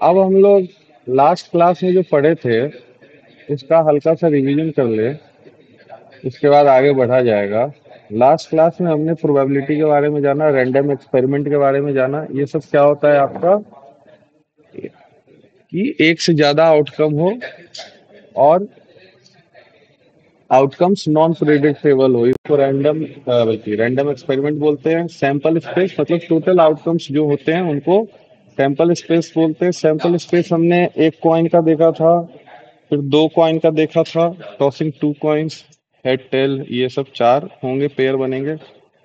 अब हम लोग लास्ट क्लास में जो पढ़े थे उसका हल्का सा रिवीजन कर ले, उसके बाद आगे बढ़ा जाएगा। लास्ट क्लास में हमने प्रोबेबिलिटी के बारे में जाना, रैंडम एक्सपेरिमेंट के बारे में जाना। ये सब क्या होता है आपका कि एक से ज्यादा आउटकम हो और आउटकम्स नॉन प्रिडिक्टेबल हो, इसको रैंडम बल्कि रैंडम एक्सपेरिमेंट बोलते हैं। सैंपल स्पेस मतलब टोटल आउटकम्स जो होते हैं उनको सैंपल स्पेस बोलते हैं। सैंपल स्पेस हमने एक कॉइन का देखा था, फिर दो कॉइन का देखा था, tossing two coins, head tail, ये सब चार होंगे, पेयर बनेंगे।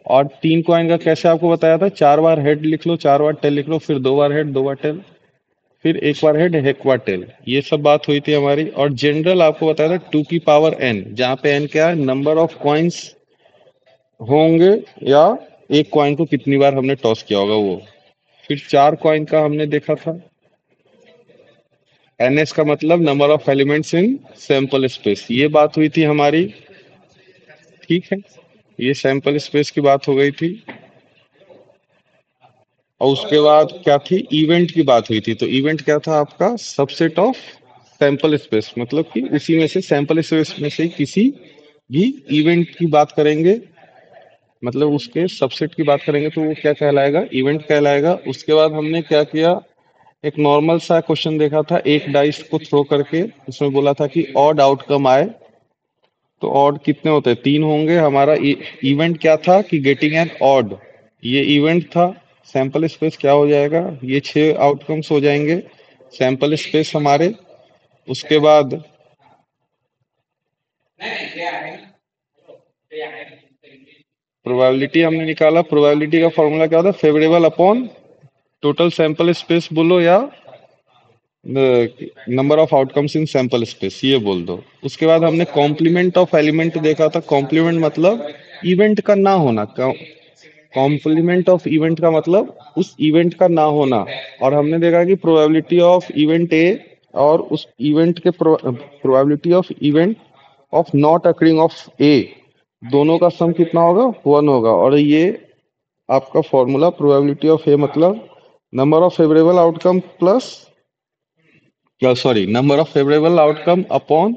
और तीन कॉइन का कैसे आपको बताया था, चार बार हेड लिख लो, चार बार टेल लिख लो, फिर दो बार हेड दो बार टेल, फिर एक बार हेड एक बार टेल। ये सब बात हुई थी हमारी। और जनरल आपको बताया था टू की पावर एन, जहाँ पे एन क्या है, नंबर ऑफ कॉइन्स होंगे या एक कॉइन को कितनी बार हमने टॉस किया होगा वो। फिर चार कॉइन का हमने देखा था, एनएस का मतलब number of elements in sample space, ये बात हुई थी हमारी। ठीक है, ये सैंपल स्पेस की बात हो गई थी। और उसके बाद क्या थी, इवेंट की बात हुई थी। तो इवेंट क्या था आपका, सबसेट ऑफ सैंपल स्पेस, मतलब कि उसी में से सैंपल स्पेस में से किसी भी इवेंट की बात करेंगे, मतलब उसके सबसेट की बात करेंगे तो वो क्या कहलाएगा, इवेंट कहलाएगा। उसके बाद हमने क्या किया, एक नॉर्मल सा क्वेश्चन देखा था, एक डाइस को थ्रो करके उसमें बोला था कि ऑड आउटकम आए, तो ऑड कितने होते हैं, तीन होंगे। हमारा इवेंट क्या था कि गेटिंग एन ऑड, ये इवेंट था। सैंपल स्पेस क्या हो जाएगा, ये छह आउटकम्स हो जाएंगे सैंपल स्पेस हमारे। उसके बाद प्रोबेबिलिटी हमने निकाला, प्रोबेबिलिटी का फॉर्मूला क्या होता है, favourable upon total sample space बोलो या number of outcomes in sample space, ये बोल दो। उसके बाद हमने कॉम्प्लीमेंट ऑफ एलिमेंट देखा था। कॉम्प्लीमेंट मतलब इवेंट का ना होना, कॉम्प्लीमेंट ऑफ इवेंट का मतलब उस इवेंट का ना होना। और हमने देखा कि प्रोबेबिलिटी ऑफ इवेंट ए और उस इवेंट के probability of event of not occurring of A, दोनों का सम कितना होगा, वन होगा। और ये आपका फॉर्मूला प्रोबेबिलिटी ऑफ ए मतलब number of favourable outcome plus, क्या sorry, number of favourable outcome upon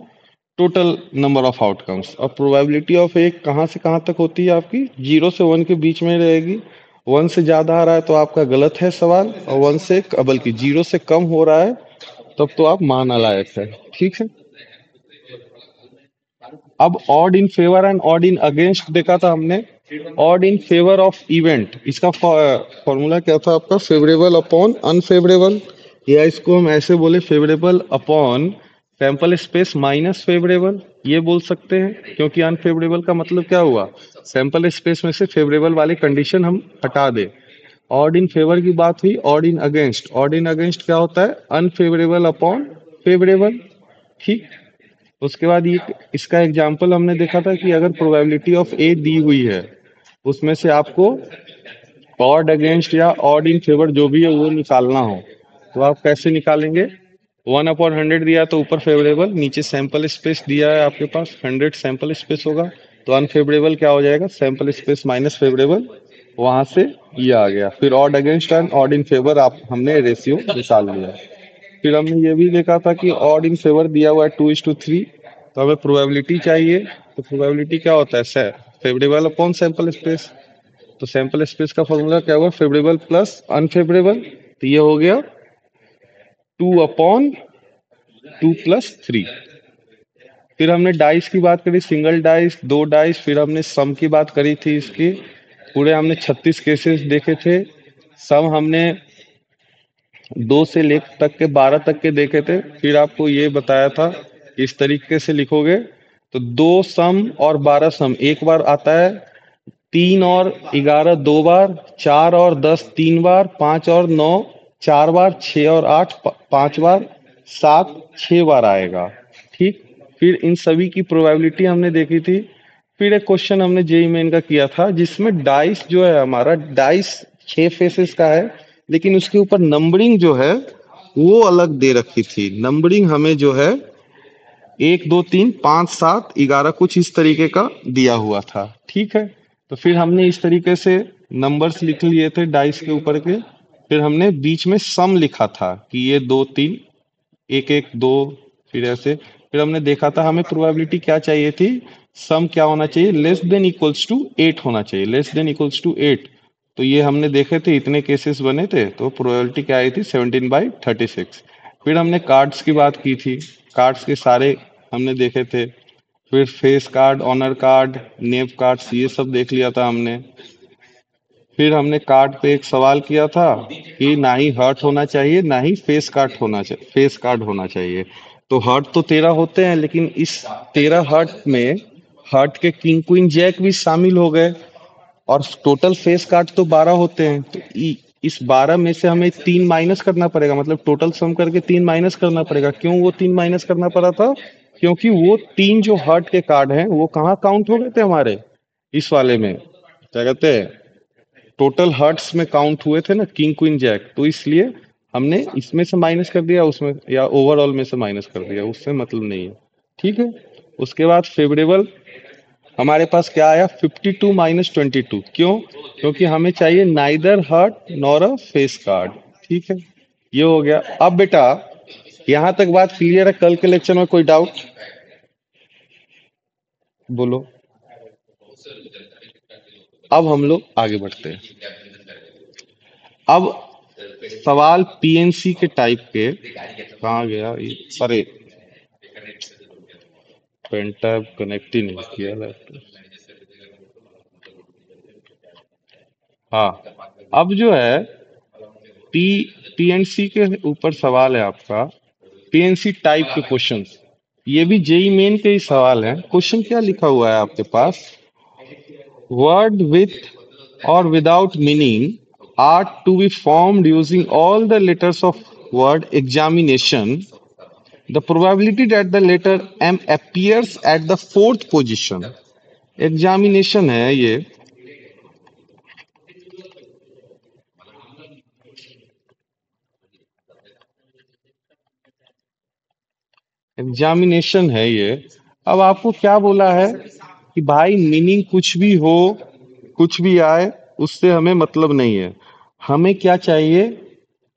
total number of outcomes. और प्रोबेबिलिटी ऑफ एक कहाँ से कहाँ तक होती है आपकी, जीरो से वन के बीच में रहेगी। वन से ज्यादा आ रहा है तो आपका गलत है सवाल, और वन से बल्कि जीरो से कम हो रहा है तब तो आप मान अलायक है। ठीक है, अब odd in favour and odd in against देखा था हमने। Odd in favour of event, इसका फॉर्मूला क्या था आपका, फेवरेबल अपॉन अनफेवरेबल, या इसको हम ऐसे बोले favourable upon sample space minus favourable, ये बोल सकते हैं। क्योंकि अनफेवरेबल का मतलब क्या हुआ, सैंपल स्पेस में से फेवरेबल वाली कंडीशन हम हटा दे। ऑड इन फेवर की बात हुई, odd in against, odd in against क्या होता है, अनफेवरेबल अपॉन फेवरेबल। ठीक, उसके बाद ये इसका एग्जाम्पल हमने देखा था कि अगर प्रोबेबिलिटी ऑफ ए दी हुई है, उसमें से आपको ऑड अगेंस्ट या ऑड इन फेवर जो भी है वो निकालना हो, तो आप कैसे निकालेंगे, वन अपॉन हंड्रेड दिया है तो ऊपर फेवरेबल, नीचे सैंपल स्पेस दिया है आपके पास, हंड्रेड सैंपल स्पेस होगा, तो अनफेवरेबल क्या हो जाएगा, सैंपल स्पेस माइनस फेवरेबल, वहां से ये आ गया। फिर odd against and odd in favour आप हमने रेशियो निकाल लिया। फिर हमने ये भी देखा था कि ऑड इन फेवर दिया हुआ है 2:3, तो हमें प्रोबेबिलिटी चाहिए। तो प्रोबेबिलिटी क्या होता है, फेवरेबल अपॉन सैंपल स्पेस। तो सैंपल स्पेस का फॉर्मूला क्या हुआ, फेवरेबल प्लस अनफेवरेबल, तो ये हो गया 2/2+3। फिर हमने डाइस की बात करी, सिंगल डाइस, दो डाइस, फिर हमने सम की बात करी थी इसकी। पूरे हमने 36 केसेस देखे थे। सम हमने दो से ले तक के 12 तक के देखे थे। फिर आपको ये बताया था कि इस तरीके से लिखोगे तो दो सम और 12 सम एक बार आता है, तीन और 11 दो बार, चार और 10 तीन बार, पांच और 9 चार बार, छह और आठ पांच बार, सात छह बार आएगा। ठीक, फिर इन सभी की प्रोबेबिलिटी हमने देखी थी। फिर एक क्वेश्चन हमने जेई मेन का किया था जिसमें डाइस जो है हमारा, डाइस छह फेसेस का है, लेकिन उसके ऊपर नंबरिंग जो है वो अलग दे रखी थी। नंबरिंग हमें जो है एक दो तीन पाँच सात 11 कुछ इस तरीके का दिया हुआ था। ठीक है, तो फिर हमने इस तरीके से नंबर्स लिख लिए थे डाइस के ऊपर के। फिर हमने बीच में सम लिखा था कि ये दो तीन, एक एक दो, फिर ऐसे। फिर हमने देखा था हमें प्रोबेबिलिटी क्या चाहिए थी, सम क्या होना चाहिए, लेस देन इक्वल्स टू 8 होना चाहिए, लेस देन इक्वल्स टू 8। तो ये हमने देखे थे, इतने केसेस बने थे, तो प्रोबेबिलिटी क्या आई थी, 17/36। फिर हमने कार्ड्स की बात की थी, कार्ड्स के सारे हमने देखे थे। फिर फेस कार्ड, ऑनर कार्ड, नेव कार्ड्स, ये सब देख लिया था हमने। फिर हमने कार्ड पे एक सवाल किया था कि ना ही हर्ट होना चाहिए ना ही फेस कार्ड होना चाहिए, फेस कार्ड होना चाहिए। तो हर्ट तो 13 होते हैं, लेकिन इस 13 हर्ट में हर्ट के किंग क्वीन जैक भी शामिल हो गए, और टोटल फेस कार्ड तो 12 होते हैं। तो इस 12 में से हमें 3 माइनस करना पड़ेगा, मतलब टोटल सम करके 3 माइनस करना पड़ेगा। क्यों वो 3 माइनस करना पड़ा था, क्योंकि वो तीन जो हर्ट के कार्ड हैं वो कहाँ काउंट हो गए थे हमारे, इस वाले में, क्या कहते हैं, टोटल हर्ट्स में काउंट हुए थे ना, किंग क्वीन जैक। तो इसलिए हमने इसमें से माइनस कर दिया, उसमें या ओवरऑल में से माइनस कर दिया, उससे मतलब नहीं है। ठीक है। उसके बाद फेवरेबल हमारे पास क्या आया, 52 - 22। क्यों, क्योंकि हमें चाहिए neither heart nor a face card. ठीक है, ये हो गया। अब बेटा यहां तक बात क्लियर है, कल के लेक्चर में कोई डाउट बोलो। अब हम लोग आगे बढ़ते हैं। अब सवाल पीएनसी के टाइप के, कहाँ गया ये, अरे पेन टैब कनेक्ट ही नहीं किया लैपटॉप। हाँ, अब जो है पी पीएनसी के ऊपर सवाल है आपका, पीएनसी टाइप के क्वेश्चंस। ये भी जेई मेन के ही सवाल है। क्वेश्चन क्या लिखा हुआ है आपके पास, word with or without meaning are to be formed using all the letters of word examination. The probability that the letter M appears at the fourth position. Examination है ये, एग्जामिनेशन है ये। अब आपको क्या बोला है कि भाई मीनिंग कुछ भी हो, कुछ भी आए, उससे हमें मतलब नहीं है। हमें क्या चाहिए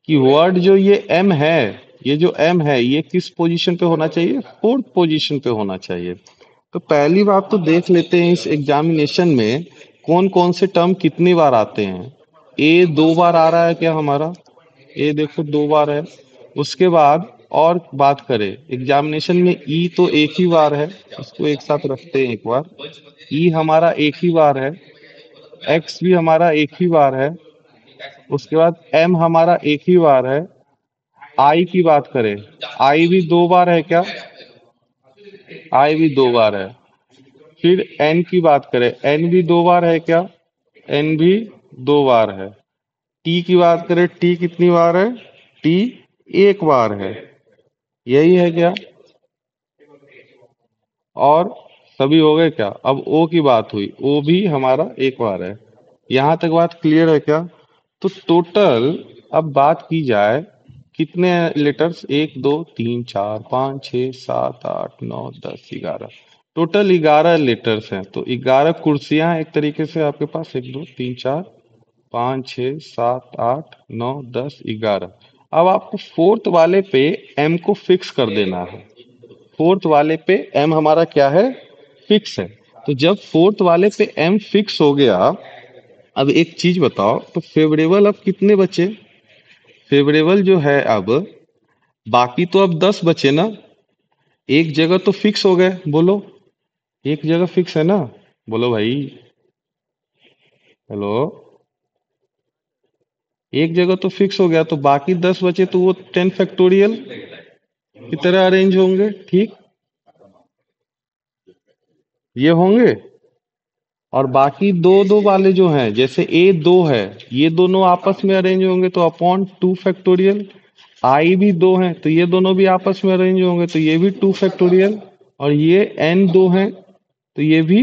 कि वर्ड जो ये एम है, ये जो एम है ये किस पोजीशन पे होना चाहिए, फोर्थ पोजीशन पे होना चाहिए। तो पहली बात तो देख लेते हैं इस एग्जामिनेशन में कौन कौन से टर्म कितनी बार आते हैं। ए 2 बार आ रहा है क्या हमारा, ए देखो 2 बार है। उसके बाद और बात करें एग्जामिनेशन में, ई तो एक ही बार है, इसको एक साथ रखते हैं एक बार। ई हमारा एक ही बार है, एक्स भी हमारा एक ही बार है। उसके बाद एम हमारा एक ही बार है। आई की बात करें, आई भी 2 बार है क्या, आई भी 2 बार है। फिर एन की बात करें, एन भी 2 बार है क्या, एन भी 2 बार है। टी की बात करें, टी कितनी बार है, टी एक बार है। यही है क्या, और सभी हो गए क्या। अब ओ की बात हुई, ओ भी हमारा एक बार है। यहां तक बात क्लियर है क्या। तो टोटल अब बात की जाए, कितने लेटर्स, 1 2 3 4 5 6 7 8 9 10 11, टोटल 11 लेटर्स हैं। तो 11 कुर्सियां हैं एक तरीके से आपके पास, 1 2 3 4 5 6 7 8 9 10 11। अब आपको फोर्थ वाले पे एम को फिक्स कर देना है। फोर्थ वाले पे एम हमारा क्या है, फिक्स है। तो जब फोर्थ वाले पे एम फिक्स हो गया, अब एक चीज बताओ, तो फेवरेबल अब कितने बचे, फेवरेबल जो है अब, बाकी तो अब 10 बचे ना। एक जगह तो फिक्स हो गए, बोलो, एक जगह फिक्स है ना, बोलो भाई, हेलो, एक जगह तो फिक्स हो गया, तो बाकी 10 बचे, तो वो 10 फैक्टोरियल की तरह अरेंज होंगे। ठीक, ये होंगे। और बाकी दो दो वाले जो हैं, जैसे ए 2 है, ये दोनों आपस में अरेंज होंगे तो अपॉन 2 फैक्टोरियल। आई भी 2 है तो ये दोनों भी आपस में अरेंज होंगे तो ये भी 2 फैक्टोरियल। और ये एन 2 है तो ये भी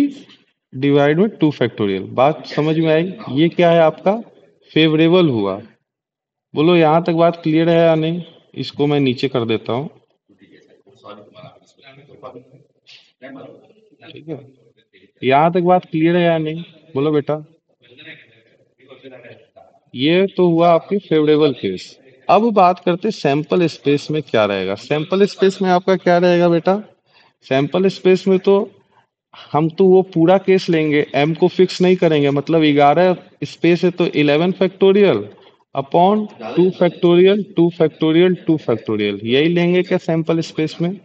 डिवाइड में 2 फैक्टोरियल। बात समझ में आई, ये क्या है आपका फेवरेबल हुआ। बोलो यहां तक बात क्लियर है या नहीं, इसको मैं नीचे कर देता हूँ। ठीक है, यहाँ तक बात क्लियर है या नहीं, बोलो बेटा। ये तो हुआ आपकी फेवरेबल केस। अब बात करते सैंपल स्पेस में क्या रहेगा। सैंपल स्पेस में आपका क्या रहेगा बेटा? सैंपल स्पेस में तो हम तो वो पूरा केस लेंगे, एम को फिक्स नहीं करेंगे। मतलब 11 स्पेस है तो 11 factorial upon 2 factorial 2 factorial 2 factorial, यही लेंगे क्या सैंपल स्पेस में?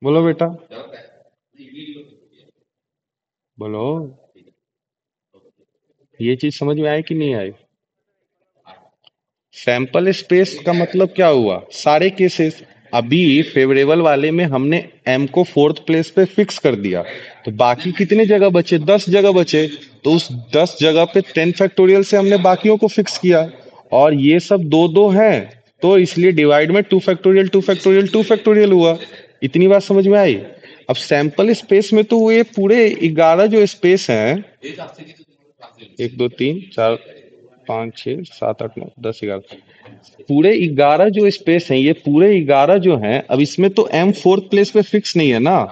बोलो बेटा, बोलो। ये चीज समझ में आई कि नहीं आई? सैंपल स्पेस का मतलब क्या हुआ? सारे केसेस। अभी फेवरेबल वाले में हमने एम को फोर्थ प्लेस पे फिक्स कर दिया, तो बाकी कितने जगह बचे? 10 जगह बचे। तो उस 10 जगह पे 10 फैक्टोरियल से हमने बाकियों को फिक्स किया, और ये सब दो दो हैं, तो इसलिए डिवाइड में 2 फैक्टोरियल 2 फैक्टोरियल 2 फैक्टोरियल हुआ। इतनी बात समझ में आई? अब सैंपल स्पेस में तो वो ये पूरे 11 जो स्पेस हैं, 1 2 3 4 5 6 7 8 9 10 11, पूरे 11 जो स्पेस हैं, ये पूरे 11 जो हैं, अब इसमें तो एम फोर्थ प्लेस पे फिक्स नहीं है ना।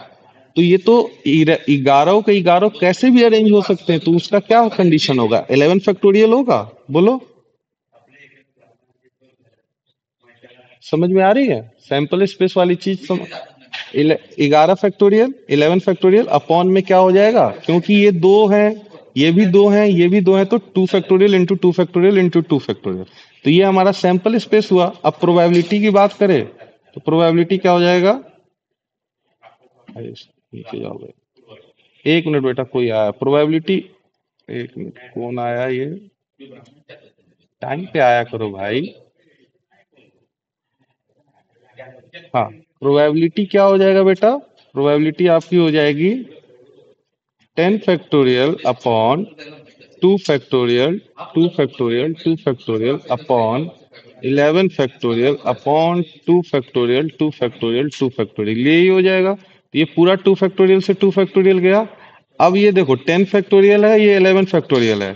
तो ये तो 11 के 11 कैसे भी अरेंज हो सकते हैं, तो उसका क्या कंडीशन होगा? 11 फैक्टोरियल होगा। बोलो, समझ में आ रही है? सैंपल स्पेस वाली चीज 11 फैक्टोरियल 11 फैक्टोरियल अपॉन में क्या हो जाएगा, क्योंकि ये दो हैं, ये भी दो हैं, ये भी दो हैं, तो 2 factorial into 2 factorial into 2 factorial. तो ये हमारा सैंपल स्पेस हुआ। अब प्रोबेबिलिटी की बात करें तो प्रोबेबिलिटी क्या हो जाएगा? अरे, नीचे जाओ भाई। एक मिनट बेटा, कोई आया प्रोबेबिलिटी। एक मिनट, कौन आया ये? टाइम पे आया करो भाई। हाँ, प्रोबेबिलिटी क्या हो जाएगा बेटा? प्रोबेबिलिटी आपकी हो जाएगी 10 factorial upon 2 factorial 2 factorial 2 factorial upon 11 factorial upon 2 factorial 2 factorial 2 factorial, यही हो जाएगा। तो ये पूरा 2 फैक्टोरियल से 2 फैक्टोरियल गया। अब ये देखो 10 फैक्टोरियल है, ये 11 फैक्टोरियल है,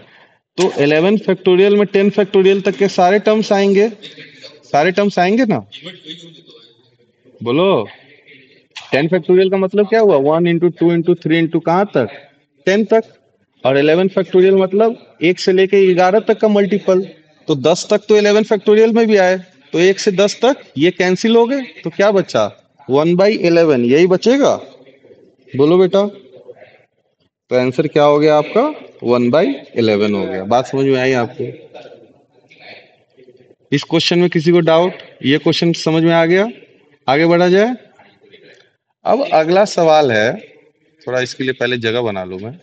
तो 11 फैक्टोरियल में 10 फैक्टोरियल तक के सारे टर्म्स आएंगे। सारे टर्म्स आएंगे ना? बोलो। 10 फैक्टोरियल का मतलब क्या हुआ? 1 इंटू 2 इंटू 3 इंटू कहाँ तक? 10 तक। और 11 फैक्टोरियल मतलब एक से लेके 11 तक का मल्टीपल। तो 10 तक तो 11 फैक्टोरियल में भी आए, तो 1 से 10 तक ये कैंसिल हो गए, तो क्या बचा? 1/11, यही बचेगा। बोलो बेटा, तो आंसर क्या हो गया आपका? 1/11 हो गया। बात समझ में आई आपको? इस क्वेश्चन में किसी को डाउट? ये क्वेश्चन समझ में आ गया? आगे बढ़ा जाए। अब अगला सवाल है, थोड़ा इसके लिए पहले जगह बना लूं मैं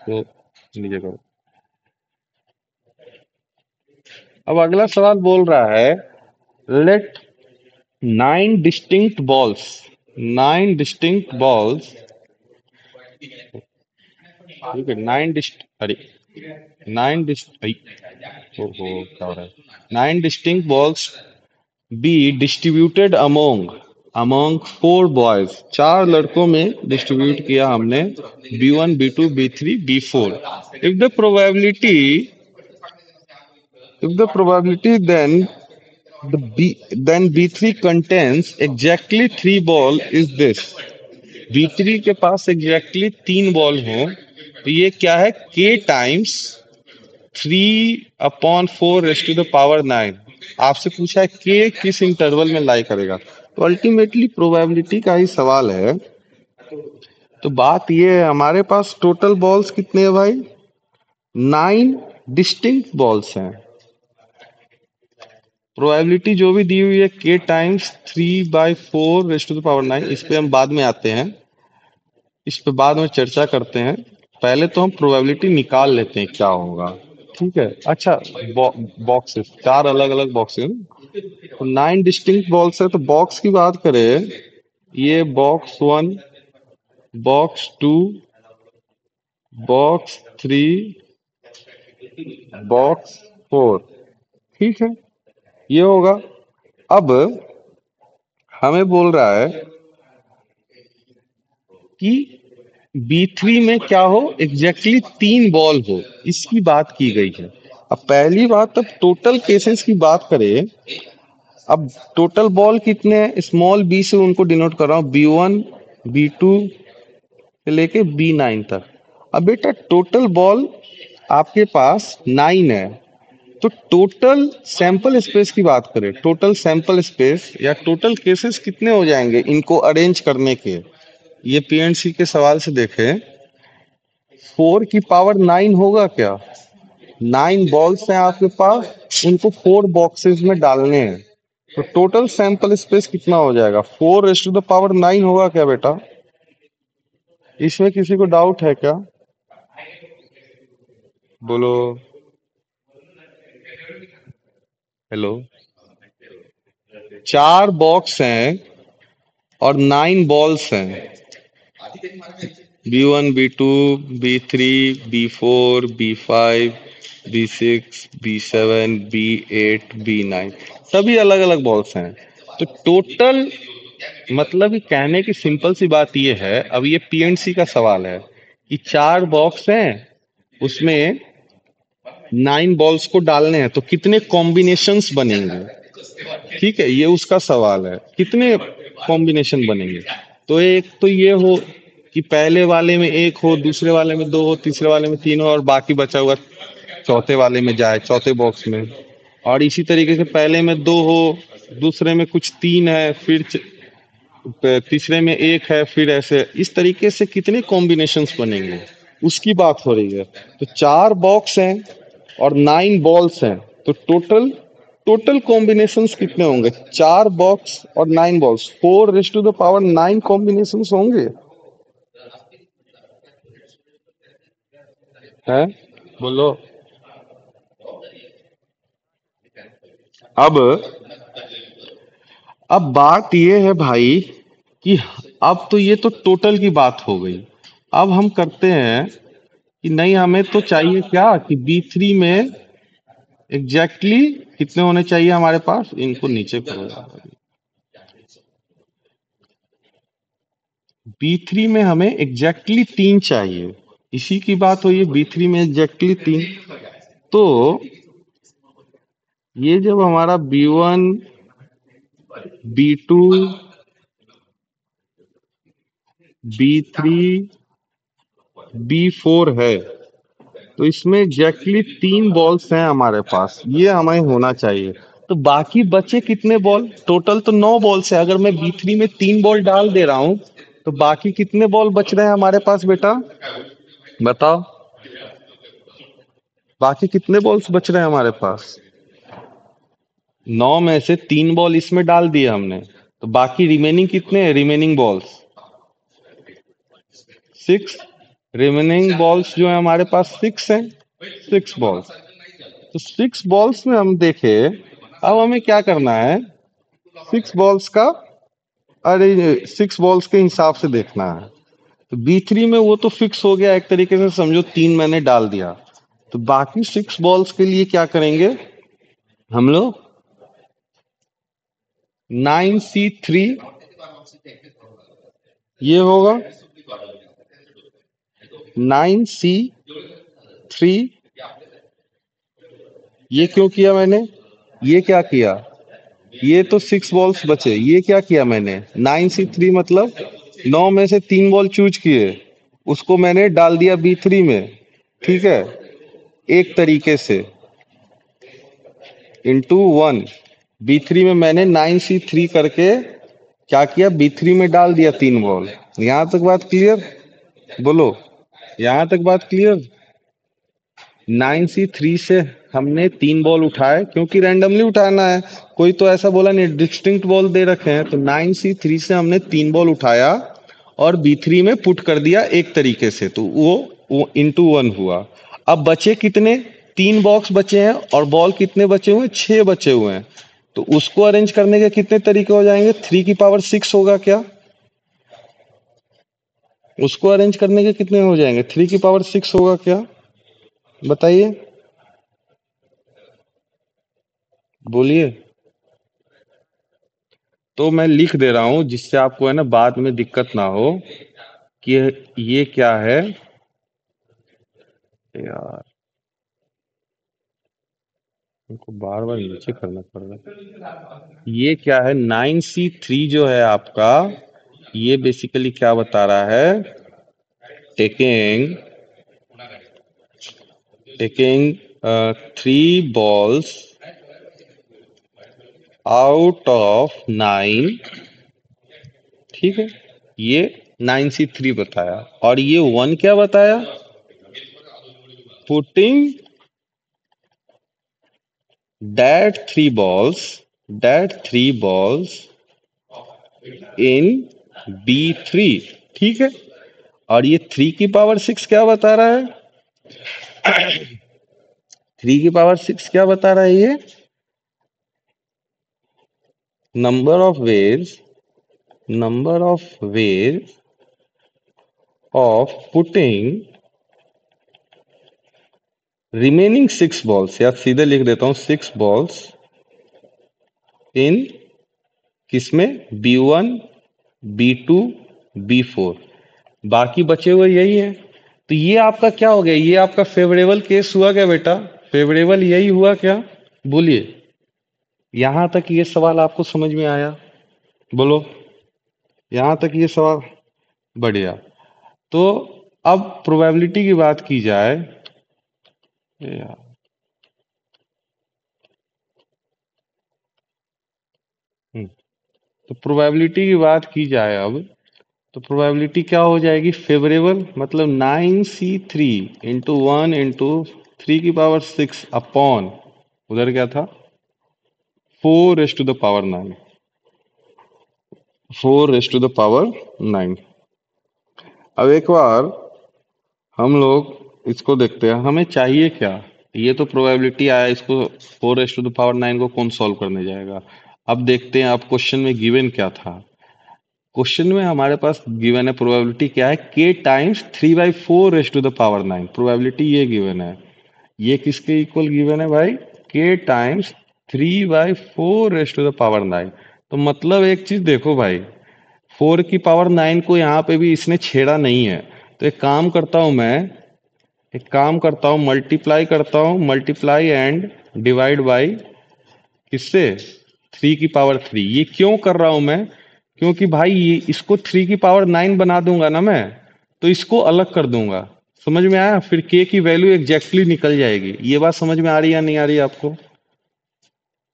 तो, अपनी जगह। अब अगला सवाल बोल रहा है, लेट 9 डिस्टिंक्ट बॉल्स, ठीक है, 9 डिस्ट अरे 9 डिस्ट ओहो, क्या हो रहा है? 9 distinct balls be distributed among among 4 boys, 4 लड़कों में डिस्ट्रीब्यूट किया हमने, B1 B2 B3 B4। If the probability if the probability the B3 contains exactly 3 ball is this। B3 के पास एग्जैक्टली 3 बॉल हो, तो ये क्या है? K times 3/4 raised to the power 9। आपसे पूछा है K किस इंटरवल में लाई करेगा, तो अल्टीमेटली प्रोबेबिलिटी का ही सवाल है। तो बात ये है, हमारे पास टोटल बॉल्स कितने हैं भाई? 9 डिस्टिंक्ट बॉल्स हैं। प्रोबेबिलिटी जो भी दी हुई है K times 3/4 raised to the power 9, इस पे हम बाद में आते हैं, इस पे बाद में चर्चा करते हैं। पहले तो हम प्रोबेबिलिटी निकाल लेते हैं क्या होगा। ठीक है, अच्छा। बॉक्सेस 4 अलग अलग बॉक्सेस, तो 9 डिस्टिंक्ट बॉक्स है, तो बॉक्स की बात करें, ये बॉक्स 1, बॉक्स 2, बॉक्स 3, बॉक्स 4, ठीक है, ये होगा। अब हमें बोल रहा है कि B3 में क्या हो? एग्जैक्टली 3 बॉल हो, इसकी बात की गई है। अब पहली बात, अब टोटल केसेस की बात करें, अब टोटल बॉल कितने हैं? स्मॉल बी से उनको डिनोट कर रहा हूं, B1 B2 से लेके B9 तक। अब बेटा टोटल बॉल आपके पास 9 है, तो टोटल सैंपल स्पेस की बात करें, टोटल सैंपल स्पेस या टोटल केसेस कितने हो जाएंगे इनको अरेंज करने के, ये पीएनसी के सवाल से देखें। 4 की पावर 9 होगा क्या? 9 बॉल्स हैं आपके पास, उनको 4 बॉक्सेस में डालने हैं, तो टोटल सैंपल स्पेस कितना हो जाएगा? 4 to the power 9 होगा क्या बेटा? इसमें किसी को डाउट है क्या? बोलो। हेलो। 4 बॉक्स हैं और 9 बॉल्स हैं, B1 B2 B3 B4 B5 B6 B7 B8 B9, सभी अलग अलग बॉल्स हैं। तो टोटल मतलब कि कहने की सिंपल सी बात ये है, अब ये पीएनसी का सवाल है कि 4 बॉक्स हैं, उसमें 9 बॉल्स को डालने हैं, तो कितने कॉम्बिनेशंस बनेंगे? ठीक है, ये उसका सवाल है, कितने कॉम्बिनेशन बनेंगे। तो एक तो ये हो कि पहले वाले में एक हो, दूसरे वाले में दो हो, तीसरे वाले में तीन हो, और बाकी बचा हुआ चौथे वाले में जाए, चौथे बॉक्स में। और इसी तरीके से पहले में दो हो, दूसरे में कुछ तीन है, फिर तीसरे में एक है, फिर ऐसे इस तरीके से कितने कॉम्बिनेशंस बनेंगे उसकी बात हो रही है। तो 4 बॉक्स हैं और 9 बॉल्स हैं, तो टोटल टोटल कॉम्बिनेशंस कितने होंगे? 4 बॉक्स और 9 balls, 4 to the power 9 combinations होंगे। है? बोलो। अब अब बात ये है भाई कि अब तो ये तो टोटल की बात हो गई। अब हम करते हैं कि नहीं, हमें तो चाहिए क्या कि B3 में एग्जैक्टली कितने होने चाहिए हमारे पास, इनको नीचे करो यार। B3 में हमें एग्जैक्टली 3 चाहिए, इसी की बात हुई है, B3 में एग्जैक्टली 3। तो ये जब हमारा B1 B2 B3 B4 है, तो इसमें एग्जैक्टली 3 बॉल्स हैं हमारे पास, ये हमें होना चाहिए। तो बाकी बचे कितने बॉल? टोटल तो 9 बॉल्स है, अगर मैं B3 में 3 बॉल डाल दे रहा हूं, तो बाकी कितने बॉल बच रहे हैं हमारे पास बेटा? बताओ, बाकी कितने बॉल्स बच रहे हैं हमारे पास? 9 में से 3 बॉल इसमें डाल दिए हमने, तो बाकी रिमेनिंग कितने हैं रिमेनिंग बॉल्स? 6। रिमेनिंग बॉल्स जो है हमारे पास 6 हैं, 6 बॉल्स। तो 6 बॉल्स में हम देखे, अब हमें क्या करना है, 6 बॉल्स का, अरे 6 बॉल्स के हिसाब से देखना है। तो B3 में वो तो फिक्स हो गया एक तरीके से, समझो 3 मैंने डाल दिया। तो बाकी 6 बॉल्स के लिए क्या करेंगे हम लोग? 9C3 ये होगा, 9C3। ये क्यों किया मैंने? ये क्या किया? ये तो 6 बॉल्स बचे, ये क्या किया मैंने? 9C3 मतलब 9 में से 3 बॉल चूज किए, उसको मैंने डाल दिया B3 में। ठीक है, एक तरीके से ×1। B3 में मैंने 9C3 करके क्या किया, B3 में डाल दिया 3 बॉल। यहां तक बात क्लियर? बोलो, यहां तक बात क्लियर? 9C3 से हमने 3 बॉल उठाए, क्योंकि रैंडमली उठाना है, कोई तो ऐसा बोला नहीं, डिस्टिंक्ट बॉल दे रखे हैं। तो 9C3 से हमने 3 बॉल उठाया और B3 में पुट कर दिया एक तरीके से, तो वो ×1 हुआ। अब बचे कितने? 3 बॉक्स बचे हैं, और बॉल कितने बचे हुए हैं? 6 बचे हुए हैं। तो उसको अरेंज करने के कितने तरीके हो जाएंगे? 3 की पावर 6 होगा क्या? उसको अरेंज करने के कितने हो जाएंगे? 3 की पावर 6 होगा क्या? बताइए, बोलिए। तो मैं लिख दे रहा हूं, जिससे आपको है ना बाद में दिक्कत ना हो कि ये क्या है यार, हमको बार बार नीचे करना पड़ रहा है। ये क्या है? 9C3 जो है आपका, ये बेसिकली क्या बता रहा है? Taking taking three balls out of 9, ठीक है, ये 9C3 बताया, और ये 1 क्या बताया, putting that 3 balls in B3, ठीक है। और ये 3 की पावर 6 क्या बता रहा है, 3 की पावर 6 क्या बता रहा है, ये number of ways of putting remaining 6 balls, या सीधे लिख देता हूं 6 बॉल्स इन किसमें, B1, B2, B4, बाकी बचे हुए यही है। तो ये आपका क्या हो गया, ये आपका फेवरेबल केस हुआ क्या बेटा, फेवरेबल यही हुआ क्या, बोलिए। यहां तक ये सवाल आपको समझ में आया, बोलो, यहां तक ये सवाल, बढ़िया। तो अब प्रोबेबिलिटी की बात की जाए, यार, तो प्रोबेबिलिटी की बात की जाए अब, तो प्रोबेबिलिटी क्या हो जाएगी, फेवरेबल, मतलब 9C3 × 1 × 3 की पावर 6 अपॉन, उधर क्या था, 4 ⁻⁹, 4 ⁻⁹। अब एक बार हम लोग इसको देखते हैं, हमें चाहिए क्या, ये तो प्रोबेबिलिटी आया, इसको 4 ⁻⁹ को कौन सॉल्व करने जाएगा। अब देखते हैं, अब क्वेश्चन में गिवन क्या था, क्वेश्चन में हमारे पास गिवन है, प्रोबेबिलिटी क्या है, k टाइम्स 3/4 ⁻⁹, प्रोबेबिलिटी ये गिवन है, ये किसके इक्वल गिवन है भाई, k टाइम्स 3/4 ⁻⁹। तो मतलब एक चीज देखो भाई, 4 की पावर 9 को यहाँ पे भी इसने छेड़ा नहीं है, तो एक काम करता हूँ, मल्टीप्लाई एंड डिवाइड बाई, किससे, 3 की पावर 3। ये क्यों कर रहा हूं मैं, क्योंकि भाई ये इसको 3 की पावर 9 बना दूंगा ना मैं, तो इसको अलग कर दूंगा, समझ में आया, फिर k की वैल्यू एग्जैक्टली निकल जाएगी। ये बात समझ में आ रही है या नहीं आ रही है आपको,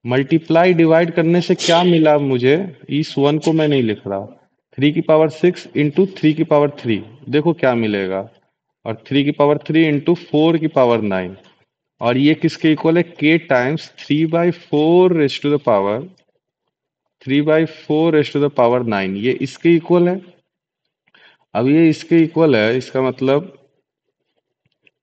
मल्टीप्लाई डिवाइड करने से क्या मिला मुझे, इस 1 को मैं नहीं लिख रहा, 3 की पावर 6 इंटू 3 की पावर 3, देखो क्या मिलेगा, और 3 की पावर 3 इंटू 4 की पावर 9, और ये किसके इक्वल है, k टाइम्स 3/4 ⁻⁹, ये इसके इक्वल है। अब ये इसके इक्वल है, इसका मतलब,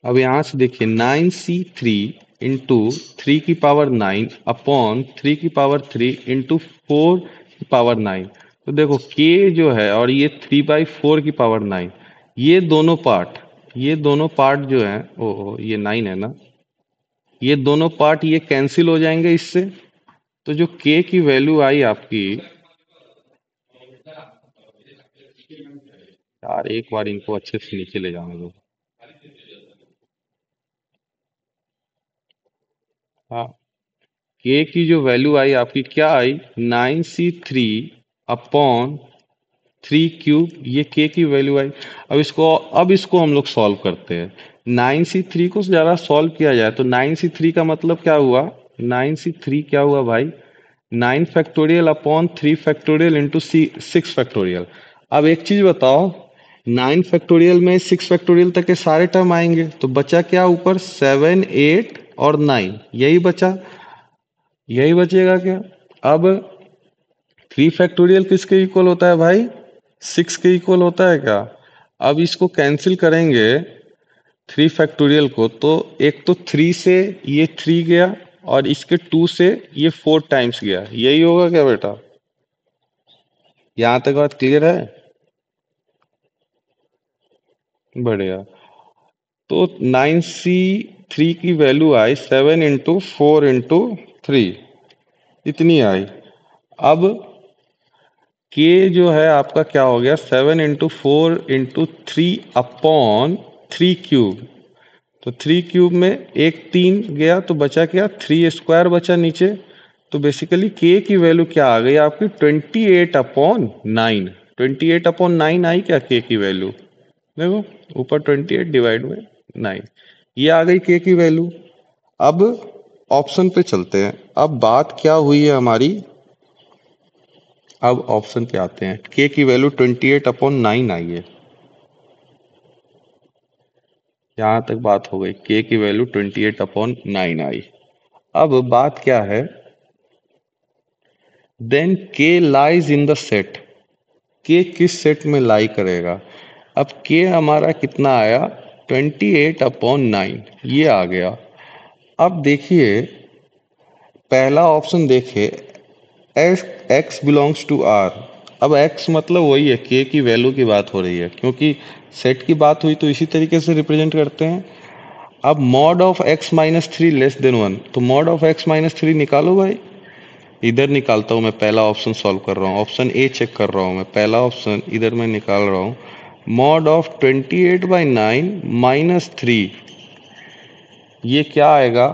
अब यहां से देखिए, 9C3 × 3 की पावर 9 अपॉन 3 की पावर 3 इंटू 4 की पावर 9, तो देखो k जो है, और ये 3/4 की पावर 9, ये दोनों पार्ट जो है, ओ ये 9 है ना, ये दोनों पार्ट ये कैंसिल हो जाएंगे इससे, तो जो k की वैल्यू आई आपकी, यार एक बार इनको अच्छे से नीचे ले जाने दो, हाँ, k की जो वैल्यू आई आपकी क्या आई, 9C3 अपॉन 3 क्यूब, ये k की वैल्यू आई। अब इसको हम लोग सॉल्व करते हैं, 9C3 को जरा सॉल्व किया जाए, तो 9C3 का मतलब क्या हुआ, 9C3 क्या हुआ भाई, 9 factorial upon 3 factorial into 6 factorial. अब एक चीज बताओ, 9 फैक्टोरियल में 6 फैक्टोरियल तक के सारे टर्म आएंगे, तो बचा क्या ऊपर, 7, 8 और 9, यही बचा, यही बचेगा क्या। अब 3 फैक्टोरियल किसके इक्वल होता है भाई, 6 के इक्वल होता है क्या। अब इसको कैंसिल करेंगे 3 फैक्टोरियल को, तो एक तो 3 से ये 3 गया, और इसके 2 से ये 4 टाइम्स गया, यही होगा क्या बेटा, यहां तक बात क्लियर है, बढ़िया। तो 9C3 की वैल्यू आई 7 × 4 × 3, इतनी आई। अब k जो है आपका क्या हो गया, 7 × 4 × 3 अपॉन 3 क्यूब, तो 3 क्यूब में एक 3 गया, तो बचा क्या, 3 स्क्वायर बचा नीचे, तो बेसिकली k की वैल्यू क्या आ गई आपकी, 28/9, 28/9 आई क्या k की वैल्यू, देखो ऊपर 28 डिवाइड में 9, ये आ गई k की वैल्यू। अब ऑप्शन पे चलते हैं। अब बात क्या हुई है हमारी, अब ऑप्शन पे आते हैं। के की वैल्यू 28/9 आई है, यहां तक बात हो गई। के की वैल्यू 28/9 आई। अब बात क्या है, देन के लाइज इन द सेट, के किस सेट में लाई करेगा। अब के हमारा कितना आया, 28/9, ये आ गया। अब देखिए पहला ऑप्शन देखिए, X X belongs to R. अब एक्स मतलब वही है, के की वैल्यू की बात हो रही है, क्योंकि सेट की बात हुई तो इसी तरीके से रिप्रेजेंट करते हैं। अब mod of x-3 less than 1, तो मॉड ऑफ x-3 निकालो भाई। इधर निकालता हूं मैं, पहला ऑप्शन सॉल्व कर रहा हूँ, ऑप्शन ए चेक कर रहा हूं मैं, पहला ऑप्शन इधर मैं निकाल रहा हूँ। मॉड ऑफ 28/9 -3, ये क्या आएगा,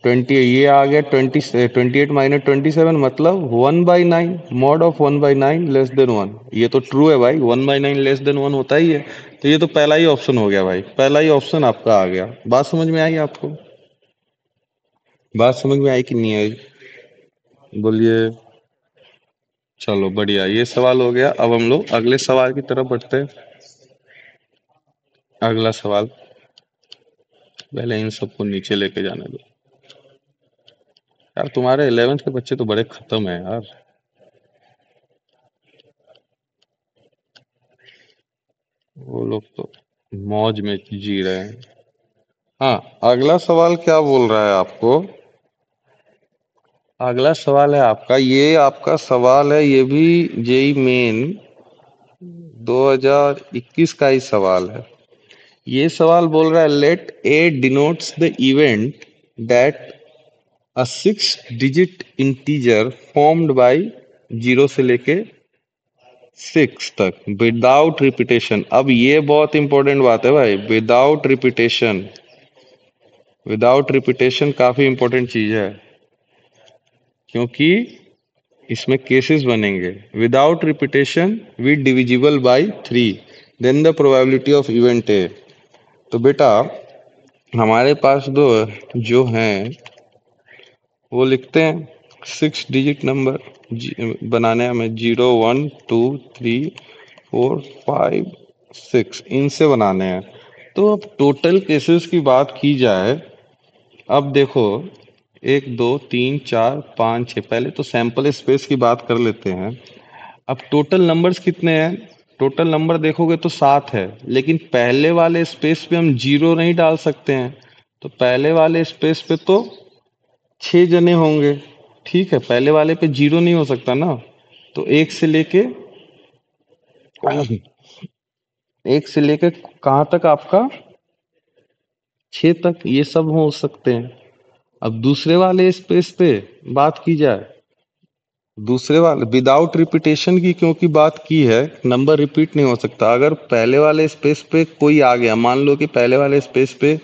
20, ये आ गया 28 - 27 मतलब 1/9। मॉड ऑफ 1/9 लेस देन 1, ये तो ट्रू है भाई, 1/9 लेस देन 1 होता ही है। तो ये तो पहला ही ऑप्शन हो गया भाई, पहला ही ऑप्शन आपका आ गया। बात समझ में आई आपको, बात समझ में आई कि नहीं आई, बोलिए। चलो बढ़िया, ये सवाल हो गया। अब हम लोग अगले सवाल की तरफ बढ़ते हैं। अगला सवाल, पहले इन सबको नीचे लेके जाने दो। यार तुम्हारे 11th के बच्चे तो बड़े खत्म है यार, वो लोग तो मौज में जी रहे हैं। हाँ, अगला सवाल क्या बोल रहा है आपको, अगला सवाल है आपका, ये आपका सवाल है, ये भी जेई मेन 2021 का ही सवाल है। ये सवाल बोल रहा है, let A denotes the event that a 6 digit integer formed by 0 से लेके 6 तक विदाउट रिपीटेशन। अब ये बहुत इंपॉर्टेंट बात है भाई, विदाउट रिपीटेशन, विदाउट रिपीटेशन काफी इंपॉर्टेंट चीज है, क्योंकि इसमें केसेस बनेंगे। Without repetition we divisible by 3, then the probability of event A. तो बेटा हमारे पास दो जो हैं वो लिखते हैं, 6 डिजिट नंबर बनाने हमें, 0 1 2 3 4 5 6, इनसे बनाने हैं। तो अब टोटल केसेस की बात की जाए, अब देखो 1 2 3 4 5 6, पहले तो सैंपल स्पेस की बात कर लेते हैं। अब टोटल नंबर्स कितने हैं, टोटल नंबर देखोगे तो 7 है, लेकिन पहले वाले स्पेस पे हम 0 नहीं डाल सकते हैं। तो पहले वाले स्पेस पे तो 6 जने होंगे, ठीक है, पहले वाले पे 0 नहीं हो सकता ना। तो एक से लेके कहाँ तक आपका, 6 तक, ये सब हो सकते हैं। अब दूसरे वाले स्पेस पे बात की जाए, दूसरे वाले विदाउट रिपीटेशन की क्योंकि बात की है, नंबर रिपीट नहीं हो सकता। अगर पहले वाले स्पेस पे कोई आ गया, मान लो कि पहले वाले स्पेस पे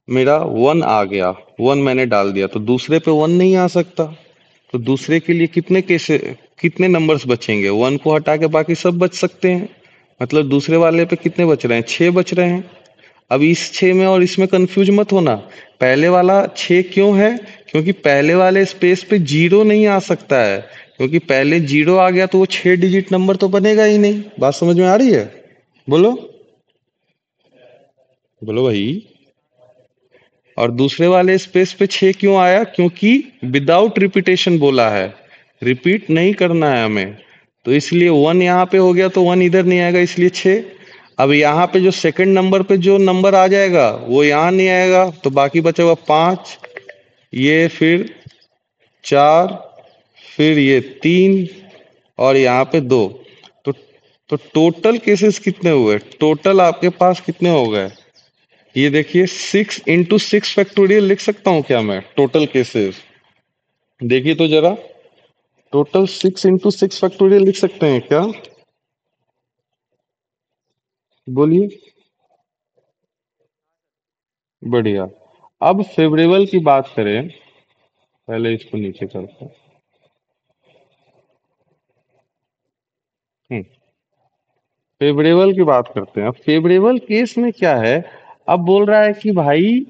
मेरा 1 आ गया, 1 मैंने डाल दिया, तो दूसरे पे 1 नहीं आ सकता। तो दूसरे के लिए कितने नंबर्स बचेंगे, 1 को हटा के बाकी सब बच सकते हैं। मतलब दूसरे वाले पे कितने बच रहे हैं, 6 बच रहे हैं। अब इस 6 में और इसमें कंफ्यूज मत होना, पहले वाला 6 क्यों है, क्योंकि पहले वाले स्पेस पे 0 नहीं आ सकता है, क्योंकि पहले 0 आ गया तो वो 6 डिजिट नंबर तो बनेगा ही नहीं। बात समझ में आ रही है, बोलो, बोलो भाई। और दूसरे वाले स्पेस पे 6 क्यों आया, क्योंकि विदाउट रिपीटेशन बोला है, रिपीट नहीं करना है हमें। तो इसलिए 1 यहाँ पे हो गया, तो 1 इधर नहीं आएगा, इसलिए 6। अब यहाँ पे जो सेकंड नंबर पे जो नंबर आ जाएगा वो यहाँ नहीं आएगा, तो बाकी बचेगा 5, ये फिर 4, फिर ये 3, और यहाँ पे 2। तो तो टोटल केसेस कितने हुए, टोटल आपके पास कितने हो गए, ये देखिए 6 × 6 फैक्टोरियल लिख सकता हूँ क्या मैं, टोटल केसेस देखिए तो जरा, टोटल 6 × 6 फैक्टोरियल लिख सकते हैं क्या, बोलिए। बढ़िया। अब फेवरेबल की बात करें, पहले इसको नीचे करते हैं। फेवरेबल की बात करते हैं। अब फेवरेबल केस में क्या है, अब बोल रहा है कि भाई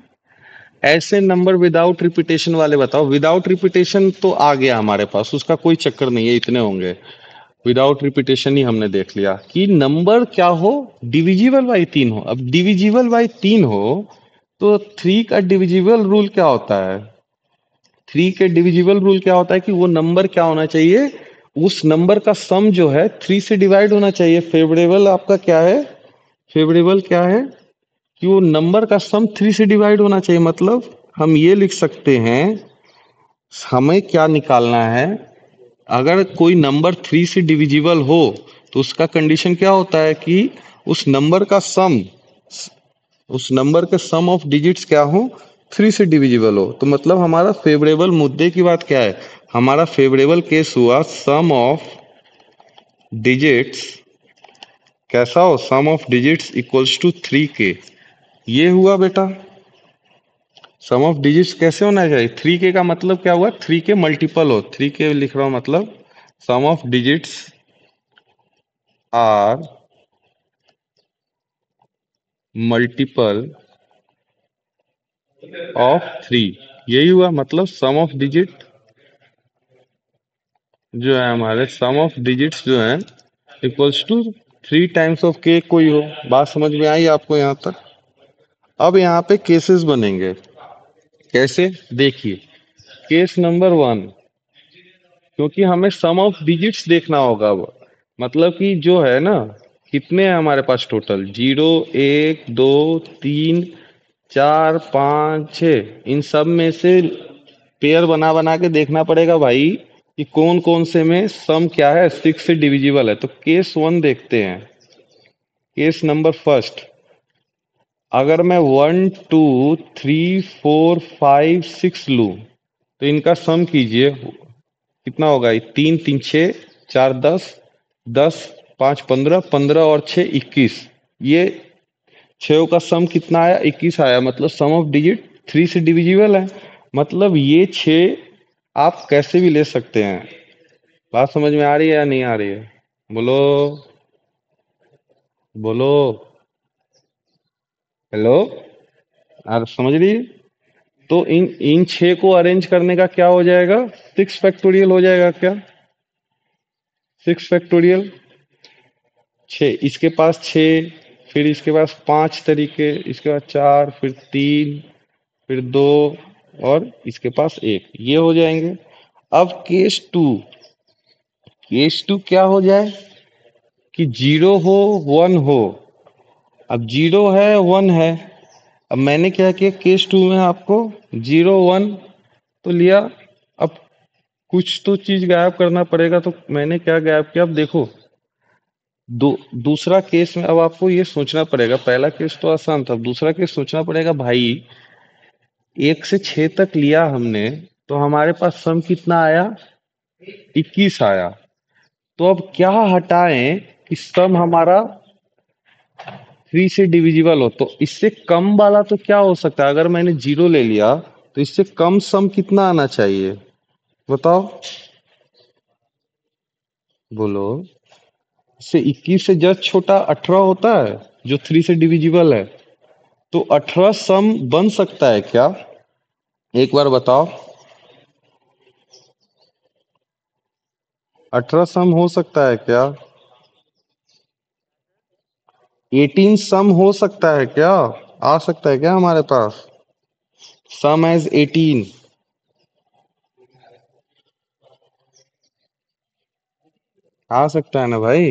ऐसे नंबर विदाउट रिपीटेशन वाले बताओ। विदाउट रिपीटेशन तो आ गया हमारे पास, उसका कोई चक्कर नहीं है, इतने होंगे। विदाउट रिपीटेशन ही हमने देख लिया कि नंबर क्या हो, डिविजिबल बाई 3 हो। अब डिविजिबल बाई 3 हो तो 3 का डिविजिबल रूल क्या होता है? 3 के डिविजिबल रूल क्या होता है कि वो नंबर क्या होना चाहिए, उस नंबर का सम जो है 3 से डिवाइड होना चाहिए। फेवरेबल आपका क्या है, फेवरेबल क्या है कि वो नंबर का सम 3 से डिवाइड होना चाहिए। मतलब हम ये लिख सकते हैं, हमें क्या निकालना है, अगर कोई नंबर 3 से डिविजिबल हो तो उसका कंडीशन क्या होता है कि उस नंबर का सम, उस नंबर के सम ऑफ डिजिट्स क्या हो, 3 से डिविजिबल हो। तो मतलब हमारा फेवरेबल मुद्दे की बात क्या है, हमारा फेवरेबल केस हुआ सम ऑफ डिजिट्स कैसा हो, sum of digits equals to 3k। ये हुआ बेटा सम ऑफ डिजिट्स कैसे होना चाहिए, 3k का मतलब क्या हुआ, 3k मल्टीपल हो, 3k लिख रहा हूं, मतलब sum of digits are multiple of 3। यही हुआ, मतलब सम ऑफ डिजिट जो है हमारे, सम ऑफ डिजिट्स जो है इक्वल्स टू 3 टाइम्स ऑफ के कोई हो। बात समझ में आई आपको यहाँ तक? अब यहाँ पे केसेस बनेंगे, कैसे देखिए। केस नंबर 1, क्योंकि हमें सम ऑफ डिजिट्स देखना होगा अब, मतलब कि जो है ना, कितने हैं हमारे पास टोटल, 0 1 2 3 4 5 6, इन सब में से पेयर बना बना के देखना पड़ेगा भाई कि कौन कौन से में सम क्या है 6 से डिविजिबल है। तो केस 1 देखते हैं, केस नंबर फर्स्ट। अगर मैं 1 2 3 4 5 6 लूं तो इनका सम कीजिए, कितना होगा, 3 3 6 4 10, 10 5 15, 15 और 6 21। ये छो का सम कितना आया, 21 आया। मतलब सम ऑफ डिजिट 3 से डिविजिबल है। मतलब ये 6 आप कैसे भी ले सकते हैं। बात समझ में आ रही है या नहीं आ रही है? बोलो, बोलो, हेलो, आप समझ रही है? तो इन इन 6 को अरेंज करने का क्या हो जाएगा, 6 फैक्टोरियल हो जाएगा क्या, 6 फैक्टोरियल 6, इसके पास 6, फिर इसके पास 5 तरीके, इसके बाद 4, फिर 3, फिर 2, और इसके पास 1, ये हो जाएंगे। अब केस टू क्या हो जाए कि 0 हो 1 हो। अब 0 है 1 है, अब मैंने क्या किया केस 2 में, आपको 0 1 तो लिया। अब कुछ तो चीज गायब करना पड़ेगा, तो मैंने क्या गायब किया, अब देखो दूसरा केस में अब आपको ये सोचना पड़ेगा, पहला केस तो आसान था, दूसरा केस सोचना पड़ेगा भाई। 1 से 6 तक लिया हमने, तो हमारे पास सम कितना आया, 21 आया। तो अब क्या हटाएं कि सम हमारा 3 से डिविजिबल हो। तो इससे कम वाला तो क्या हो सकता है, अगर मैंने 0 ले लिया तो इससे कम सम कितना आना चाहिए, बताओ, बोलो। इससे 21 से जस्ट छोटा 18 होता है, जो 3 से डिविजिबल है। तो 18 सम बन सकता है क्या, एक बार बताओ, 18 सम हो सकता है क्या, 18 सम हो सकता है क्या, आ सकता है क्या हमारे पास, सम एज 18 आ सकता है ना भाई?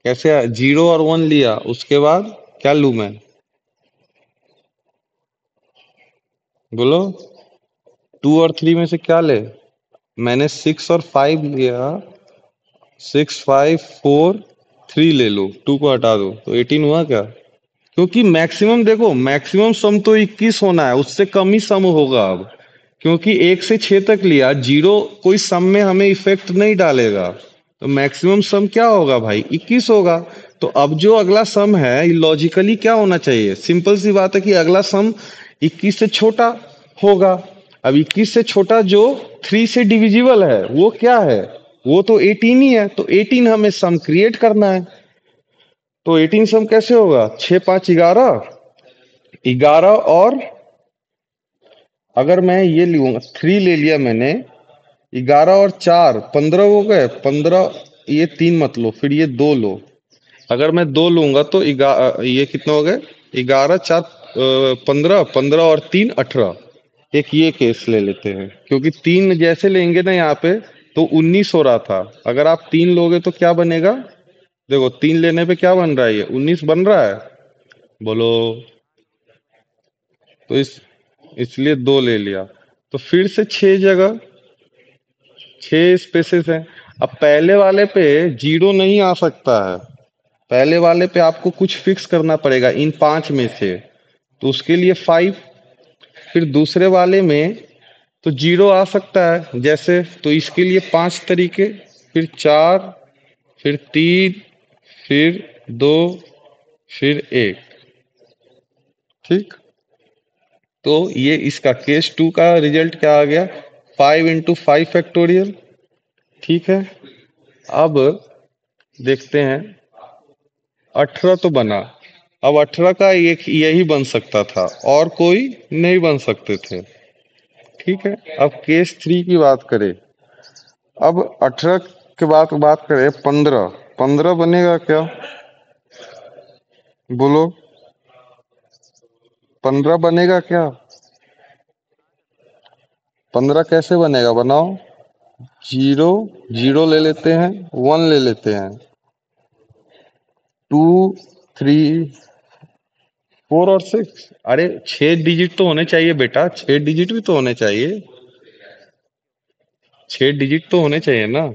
कैसे 0 और 1 लिया, उसके बाद क्या लूं मैं, बोलो, 2 और 3 में से क्या ले, मैंने 6 और 5 लिया, 6 5 4 3 ले लो, 2 को हटा दो तो 18 हुआ क्या? क्योंकि मैक्सिमम देखो, मैक्सिमम सम तो 21 होना है, उससे कम ही सम होगा अब। क्योंकि 1 से 6 तक लिया, 0 कोई सम में हमें इफेक्ट नहीं डालेगा। तो मैक्सिमम सम क्या होगा भाई, 21 होगा। तो अब जो अगला सम है लॉजिकली क्या होना चाहिए, सिंपल सी बात है कि अगला सम 21 से छोटा होगा। अब 21 से छोटा जो 3 से डिविजिबल है वो क्या है, वो तो 18 ही है। तो 18 हमें सम क्रिएट करना है। तो 18 सम कैसे होगा, 6 5 11, 11 और अगर मैं ये लूंगा 3 ले लिया मैंने, 11 और 4 15 हो गए, 15, ये 3 मत लो, फिर ये 2 लो। अगर मैं 2 लूंगा तो ये कितना हो गए, 11 4 15, 15 और 3 18। एक ये केस ले लेते हैं, क्योंकि 3 जैसे लेंगे ना यहाँ पे तो 19 हो रहा था। अगर आप 3 लोगे तो क्या बनेगा, देखो 3 लेने पे क्या बन रहा है, ये 19 बन रहा है। बोलो। तो इसलिए 2 ले लिया। तो फिर से 6 जगह, 6 स्पेसेस हैं। अब पहले वाले पे जीरो नहीं आ सकता है, पहले वाले पे आपको कुछ फिक्स करना पड़ेगा इन 5 में से। तो उसके लिए 5। फिर दूसरे वाले में तो जीरो आ सकता है जैसे, तो इसके लिए 5 तरीके, फिर 4, फिर 3, फिर 2, फिर 1। ठीक। तो ये इसका केस 2 का रिजल्ट क्या आ गया, 5 × 5 फैक्टोरियल। ठीक है। अब देखते हैं, 18 तो बना। अब 18 का एक यही बन सकता था, और कोई नहीं बन सकते थे। ठीक है। अब केस 3 की बात करें। अब 18 के बाद बात करें, 15। 15 बनेगा क्या, बोलो। 15 बनेगा क्या, 15 कैसे बनेगा, बनाओ। जीरो, जीरो ले लेते हैं, 1 ले लेते हैं, 2, 3, 4 और 6। अरे 6 डिजिट तो होने चाहिए बेटा, 6 डिजिट भी तो होने चाहिए, 6 डिजिट तो होने चाहिए ना।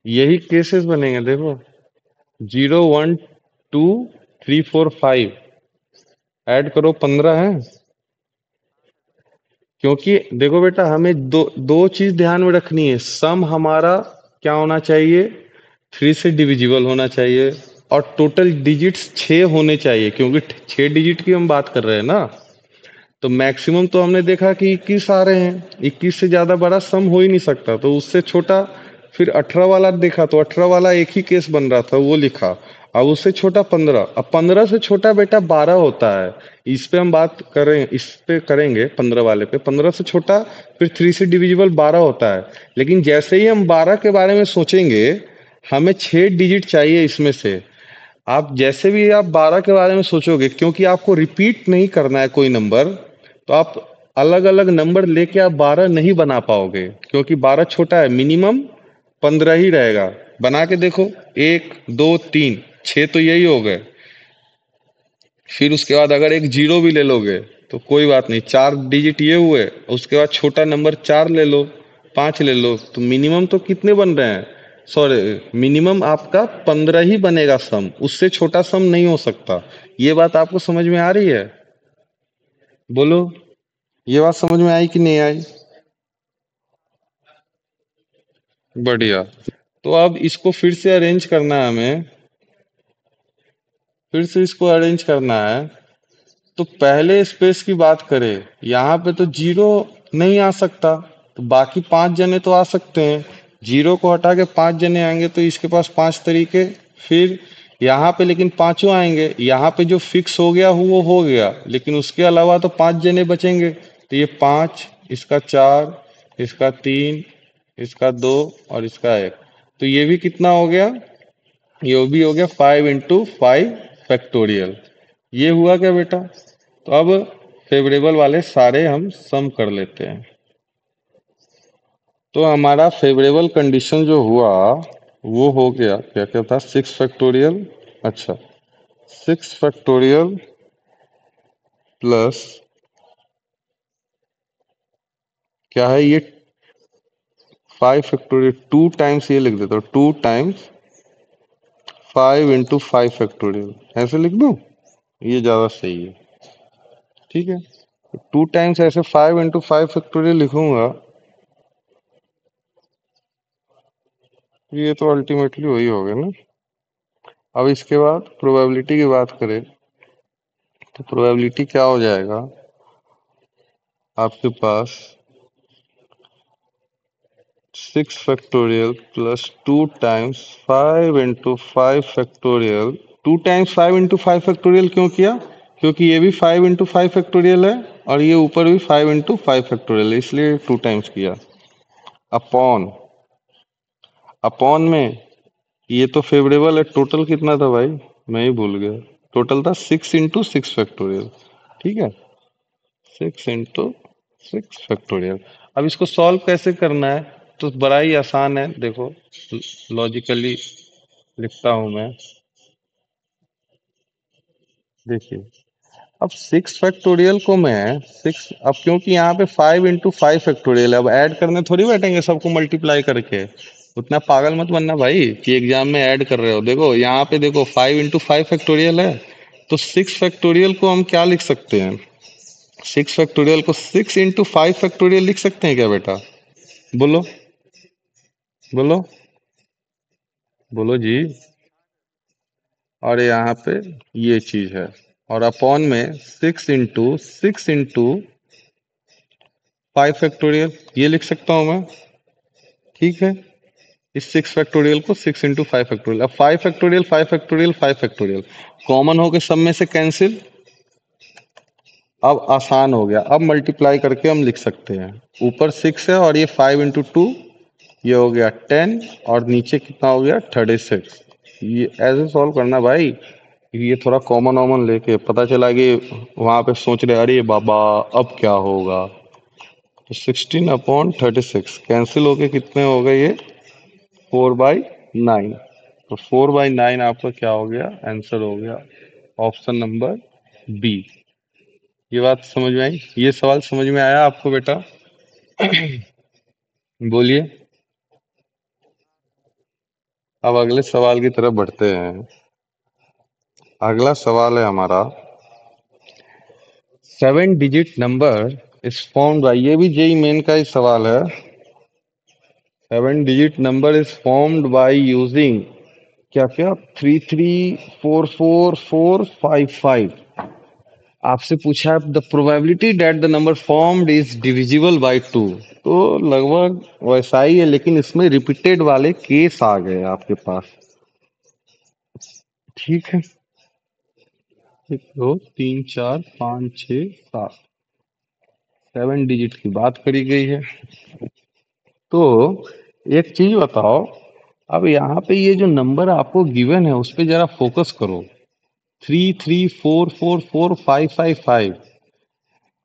यही केसेस बनेंगे, देखो। 0 1 2 3 4 5, ऐड करो, 15 है। क्योंकि देखो बेटा, हमें दो दो चीज ध्यान में रखनी है। सम हमारा क्या होना चाहिए, 3 से डिविजिबल होना चाहिए, और टोटल डिजिट्स 6 होने चाहिए, क्योंकि 6 डिजिट की हम बात कर रहे हैं ना। तो मैक्सिमम तो हमने देखा कि 21 आ रहे हैं, 21 से ज्यादा बड़ा सम हो ही नहीं सकता, तो उससे छोटा। फिर 18 वाला देखा तो 18 वाला एक ही केस बन रहा था, वो लिखा। अब उससे छोटा 15, अब 15 से छोटा बेटा 12 होता है। इस पे हम बात करें, इस पे करेंगे 15 वाले पे, 15 से छोटा फिर 3 से डिविजिबल 12 होता है। लेकिन जैसे ही हम 12 के बारे में सोचेंगे, हमें 6 डिजिट चाहिए इसमें से। आप जैसे भी आप 12 के बारे में सोचोगे, क्योंकि आपको रिपीट नहीं करना है कोई नंबर, तो आप अलग अलग नंबर लेके आप 12 नहीं बना पाओगे, क्योंकि 12 छोटा है, मिनिमम 15 ही रहेगा। बना के देखो, 1 2 3 6 तो यही हो गए। फिर उसके बाद अगर एक जीरो भी ले लोगे तो कोई बात नहीं, 4 डिजिट ये हुए। उसके बाद छोटा नंबर 4 ले लो, 5 ले लो, तो मिनिमम तो कितने बन रहे हैं, सॉरी, मिनिमम आपका 15 ही बनेगा सम, उससे छोटा सम नहीं हो सकता। ये बात आपको समझ में आ रही है, बोलो। ये बात समझ में आई कि नहीं आई। बढ़िया। तो अब इसको फिर से अरेंज करना है हमें, फिर से इसको अरेंज करना है। तो पहले स्पेस की बात करें, यहाँ पे तो जीरो नहीं आ सकता, तो बाकी 5 जने तो आ सकते हैं। जीरो को हटा के 5 जने आएंगे, तो इसके पास 5 तरीके। फिर यहाँ पे लेकिन पांचों आएंगे, यहाँ पे जो फिक्स हो गया वो हो गया, लेकिन उसके अलावा तो 5 जने बचेंगे। तो ये 5, इसका 4, इसका 3, इसका 2 और इसका 1। तो ये भी कितना हो गया, ये भी हो गया 5 × 5 फैक्टोरियल। ये हुआ क्या बेटा। तो अब फेवरेबल वाले सारे हम सम कर लेते हैं। तो हमारा फेवरेबल कंडीशन जो हुआ वो हो गया, क्या क्या था, 6 फैक्टोरियल। अच्छा, 6 फैक्टोरियल प्लस क्या है ये, 5 फैक्टोरियल, 2 टाइम्स, ये लिख देता हूँ, 2 टाइम्स 5 × 5 फैक्टोरियल, ऐसे लिख दूं, ये ज्यादा सही है। ठीक है। 2 टाइम्स ऐसे 5 × 5 फैक्टोरियल लिखूंगा, ये तो अल्टीमेटली वही हो गया ना। अब इसके बाद प्रोबेबिलिटी की बात करें, तो प्रोबेबिलिटी क्या हो जाएगा आपके पास, 6 factorial plus 2 times 5 × 5 factorial. 2 times 5 × 5 factorial क्यों किया, क्योंकि ये भी 5 × 5 फैक्टोरियल है और ये ऊपर भी 5 × 5 फैक्टोरियल है, इसलिए 2 टाइम्स किया। अपॉन अपॉन में ये तो फेवरेबल है। टोटल कितना था भाई, मैं ही भूल गया। टोटल था 6 × 6 फैक्टोरियल। ठीक है, 6 × 6 फैक्टोरियल। अब इसको सॉल्व कैसे करना है, तो बड़ा ही आसान है। देखो, लॉजिकली लिखता हूं मैं। देखिए, अब 6 फैक्टोरियल को मैं सिक्स, अब क्योंकि यहाँ पे 5 × 5 फैक्टोरियल है, अब ऐड करने थोड़ी बैठेंगे सबको मल्टीप्लाई करके। उतना पागल मत बनना भाई कि एग्जाम में ऐड कर रहे हो। देखो यहाँ पे, देखो 5 × 5 फैक्टोरियल है, तो 6 फैक्टोरियल को हम क्या लिख सकते हैं? 6 फैक्टोरियल को 6 × 5 फैक्टोरियल लिख सकते हैं क्या बेटा? बोलो, बोलो, बोलो जी। और यहाँ पे ये चीज है, और अपॉन में 6 × 6 × 5 फैक्टोरियल ये लिख सकता हूं मैं। ठीक है, इस 6 फैक्टोरियल को 6 × 5 फैक्टोरियल। अब 5 फैक्टोरियल, 5 फैक्टोरियल, 5 फैक्टोरियल कॉमन होके सब में से कैंसिल। अब आसान हो गया, अब मल्टीप्लाई करके हम लिख सकते हैं। ऊपर 6 है और ये 5 × 2, ये हो गया 10, और नीचे कितना हो गया 36। ये ऐसे सॉल्व करना भाई। ये थोड़ा कॉमन वॉमन लेके, पता चला कि वहां पे सोच रहे अरे बाबा अब क्या होगा। तो 16/36 कैंसिल होके कितने हो गए ये? 4/9। तो 4/9 आपका क्या हो गया? आंसर हो गया ऑप्शन नंबर बी। ये बात समझ में आई? ये सवाल समझ में आया आपको बेटा? बोलिए। अब अगले सवाल की तरफ बढ़ते हैं। अगला सवाल है हमारा, 7 digit number is formed by, ये भी जेई मेन का ही सवाल है। 7 digit number is formed by using क्या क्या? 33 44 4 5 5। आपसे पूछा है the probability that the number formed is divisible by 2। तो लगभग वैसा ही है, लेकिन इसमें रिपीटेड वाले केस आ गए आपके पास। ठीक है, 1 2 3 4 5 6 7, 7 डिजिट की बात करी गई है। तो एक चीज बताओ, अब यहाँ पे ये जो नंबर आपको गिवन है उस पे जरा फोकस करो। 33 44 4 5 5 5,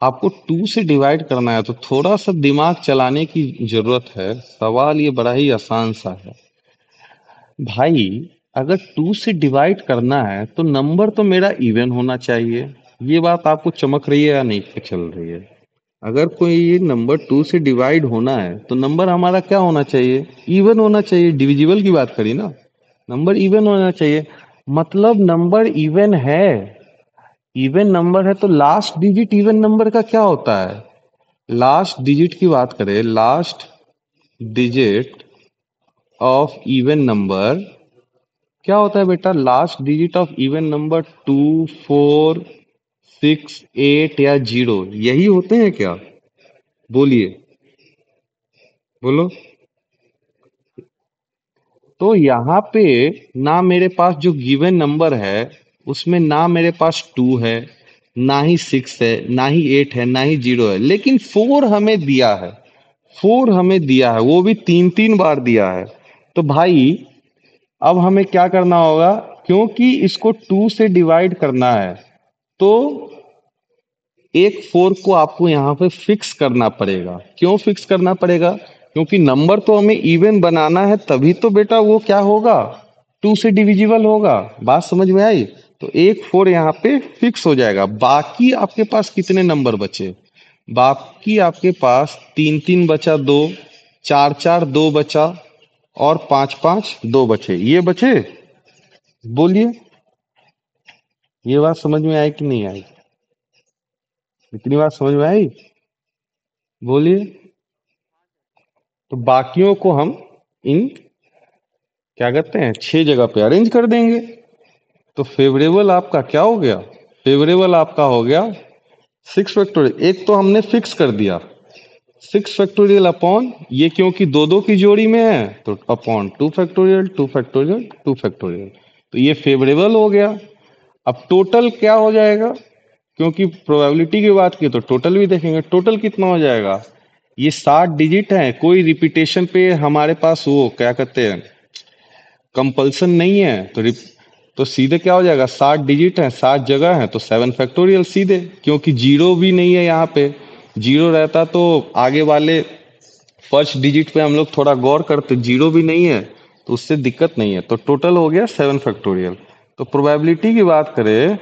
आपको 2 से डिवाइड करना है, तो थोड़ा सा दिमाग चलाने की जरूरत है। सवाल ये बड़ा ही आसान सा है भाई। अगर 2 से डिवाइड करना है तो नंबर तो मेरा इवन होना चाहिए। ये बात आपको चमक रही है या नहीं चल रही है? अगर कोई ये नंबर 2 से डिवाइड होना है तो नंबर हमारा क्या होना चाहिए? इवन होना चाहिए। डिविजिबल की बात करी ना, नंबर इवन होना चाहिए। मतलब नंबर इवन है, इवन नंबर है तो लास्ट डिजिट इवन नंबर का क्या होता है? लास्ट डिजिट की बात करें, last digit of even number क्या होता है बेटा? Last digit of even number 2 4 6 8 या 0, यही होते हैं क्या? बोलिए, बोलो। तो यहाँ पे ना मेरे पास जो गिवन नंबर है उसमें ना मेरे पास 2 है, ना ही 6 है, ना ही 8 है, ना ही 0 है, लेकिन 4 हमें दिया है। 4 हमें दिया है, वो भी 3 3 बार दिया है। तो भाई अब हमें क्या करना होगा? क्योंकि इसको 2 से डिवाइड करना है, तो एक 4 को आपको यहाँ पे फिक्स करना पड़ेगा। क्यों फिक्स करना पड़ेगा? क्योंकि नंबर तो हमें इवन बनाना है, तभी तो बेटा वो क्या होगा? 2 से डिविजिबल होगा। बात समझ में आई? तो एक 4 यहाँ पे फिक्स हो जाएगा। बाकी आपके पास कितने नंबर बचे? बाकी आपके पास 3 3 बचा, 2 4 4 2 बचा, और 5 5 2 बचे। ये बचे। बोलिए, ये बात समझ में आई कि नहीं आई? इतनी बात समझ में आई? बोलिए। तो बाकियों को हम इन क्या कहते हैं 6 जगह पे अरेंज कर देंगे। तो फेवरेबल आपका क्या हो गया? फेवरेबल आपका हो गया 6 फैक्टोरियल। एक तो हमने फिक्स कर दिया 6 फैक्टोरियल अपॉन ये, क्योंकि दो दो की जोड़ी में है तो अपॉन 2 फैक्टोरियल 2 फैक्टोरियल 2 फैक्टोरियल। तो ये फेवरेबल हो गया। अब टोटल क्या हो जाएगा? क्योंकि प्रोबेबिलिटी की बात की तो टोटल भी देखेंगे, टोटल कितना हो जाएगा। ये 60 डिजिट है, कोई रिपीटेशन पे हमारे पास वो क्या कहते हैं कंपल्सन नहीं है, तो सीधे क्या हो जाएगा, 60 डिजिट है, 7 जगह है, तो 7 फैक्टोरियल सीधे, क्योंकि जीरो भी नहीं है यहाँ पे। जीरो रहता तो आगे वाले फर्स्ट डिजिट पे हम लोग थोड़ा गौर करते, जीरो भी नहीं है तो उससे दिक्कत नहीं है, तो टोटल हो गया 7 फैक्टोरियल। तो प्रोबेबिलिटी की बात करें,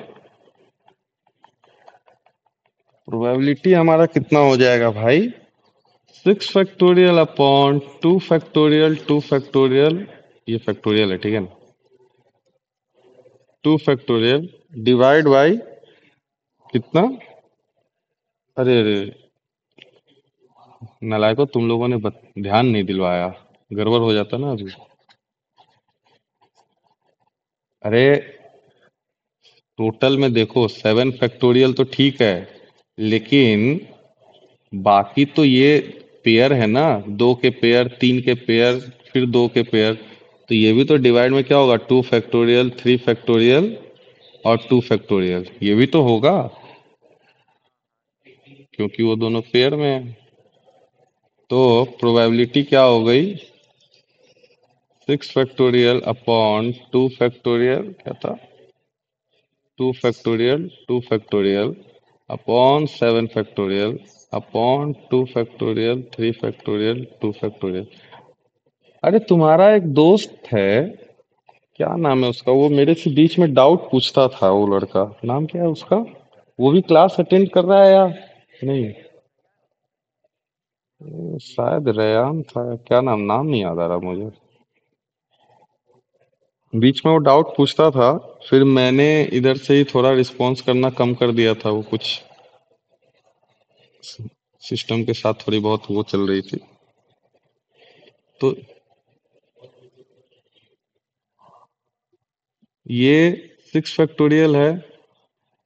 प्रोबेबिलिटी हमारा कितना हो जाएगा भाई, 6 फैक्टोरियल अपॉन 2 फैक्टोरियल, 2 फैक्टोरियल, ये फैक्टोरियल है ठीक है ना, 2 फैक्टोरियल डिवाइड बाई कितना, अरे अरे नालायको, तुम लोगों ने ध्यान नहीं दिलवाया, गड़बड़ हो जाता ना अभी। अरे टोटल में देखो 7 फैक्टोरियल तो ठीक है, लेकिन बाकी तो ये पेयर है ना, 2 के पेयर, 3 के पेयर, फिर 2 के पेयर, तो ये भी तो डिवाइड में क्या होगा, 2 फैक्टोरियल, 3 फैक्टोरियल और 2 फैक्टोरियल, ये भी तो होगा, क्योंकि वो दोनों पेयर में है। तो प्रोबेबिलिटी क्या हो गई, 6 फैक्टोरियल अपॉन 2 फैक्टोरियल, क्या था, 2 factorial, 2 factorial upon 7 factorial upon 2 factorial, 3 factorial, 2 factorial. अरे तुम्हारा एक दोस्त है, क्या नाम है उसका, वो मेरे से बीच में डाउट पूछता था, वो लड़का, नाम क्या है उसका, वो भी क्लास अटेंड कर रहा है या नहीं, शायद रेयान था, क्या नाम, नाम नहीं याद आ रहा मुझे। बीच में वो डाउट पूछता था, फिर मैंने इधर से ही थोड़ा रिस्पॉन्स करना कम कर दिया था, वो कुछ सिस्टम के साथ थोड़ी बहुत वो चल रही थी। तो ये 6 फैक्टोरियल है,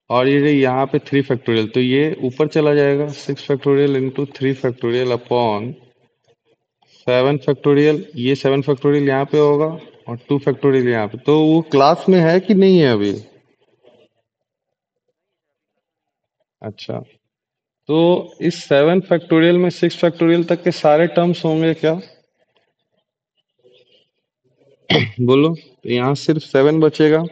और ये यहाँ पे 3 फैक्टोरियल, तो ये ऊपर चला जाएगा, 6 factorial into 3 factorial upon 7 factorial, ये 7 फैक्टोरियल यहाँ पे होगा, और 2 फैक्टोरियल यहाँ पे, तो वो क्लास में है कि नहीं है अभी। अच्छा, तो इस 7 फैक्टोरियल में 6 फैक्टोरियल तक के सारे टर्म्स होंगे क्या, बोलो, तो यहाँ सिर्फ 7 बचेगा,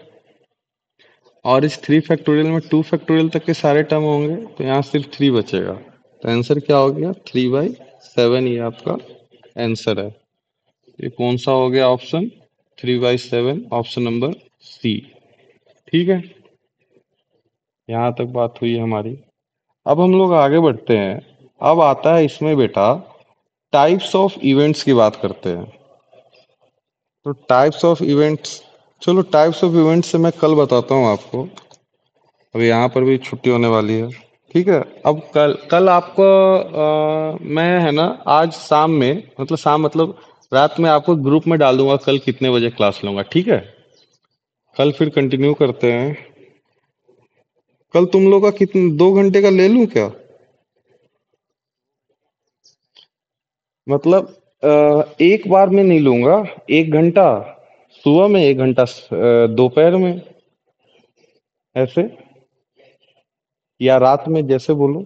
और इस 3 फैक्टोरियल में 2 फैक्टोरियल तक के सारे टर्म होंगे, तो यहाँ सिर्फ 3 बचेगा, तो आंसर क्या हो गया, 3/7, ये आपका आंसर है। ये कौन सा हो गया ऑप्शन, 3/7, ऑप्शन नंबर सी। ठीक है, यहाँ तक बात हुई हमारी। अब हम लोग आगे बढ़ते हैं। अब आता है इसमें बेटा, टाइप्स ऑफ इवेंट्स की बात करते हैं। तो टाइप्स ऑफ इवेंट्स, चलो टाइप्स ऑफ इवेंट्स से मैं कल बताता हूँ आपको, अभी यहाँ पर भी छुट्टी होने वाली है। ठीक है, अब कल कल आपको मैं है ना, आज शाम में, मतलब शाम मतलब रात में आपको ग्रुप में डाल दूंगा कल कितने बजे क्लास लूंगा, ठीक है। कल फिर कंटिन्यू करते हैं। कल तुम लोग का कितने, 2 घंटे का ले लूं क्या, मतलब एक बार में नहीं लूंगा, 1 घंटा सुबह में, 1 घंटा दोपहर में, ऐसे, या रात में, जैसे बोलो।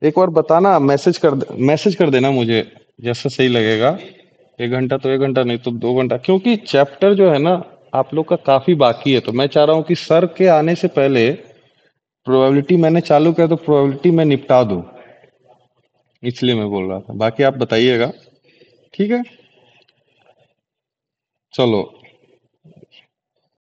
एक बार बताना, मैसेज कर देना मुझे, जैसा सही लगेगा। 1 घंटा तो 1 घंटा, नहीं तो 2 घंटा, क्योंकि चैप्टर जो है ना आप लोग का काफी बाकी है, तो मैं चाह रहा हूँ कि सर के आने से पहले प्रोबेबिलिटी मैंने चालू किया, तो प्रोबेबिलिटी मैं निपटा दूं, इसलिए मैं बोल रहा था। बाकी आप बताइएगा, ठीक है। चलो,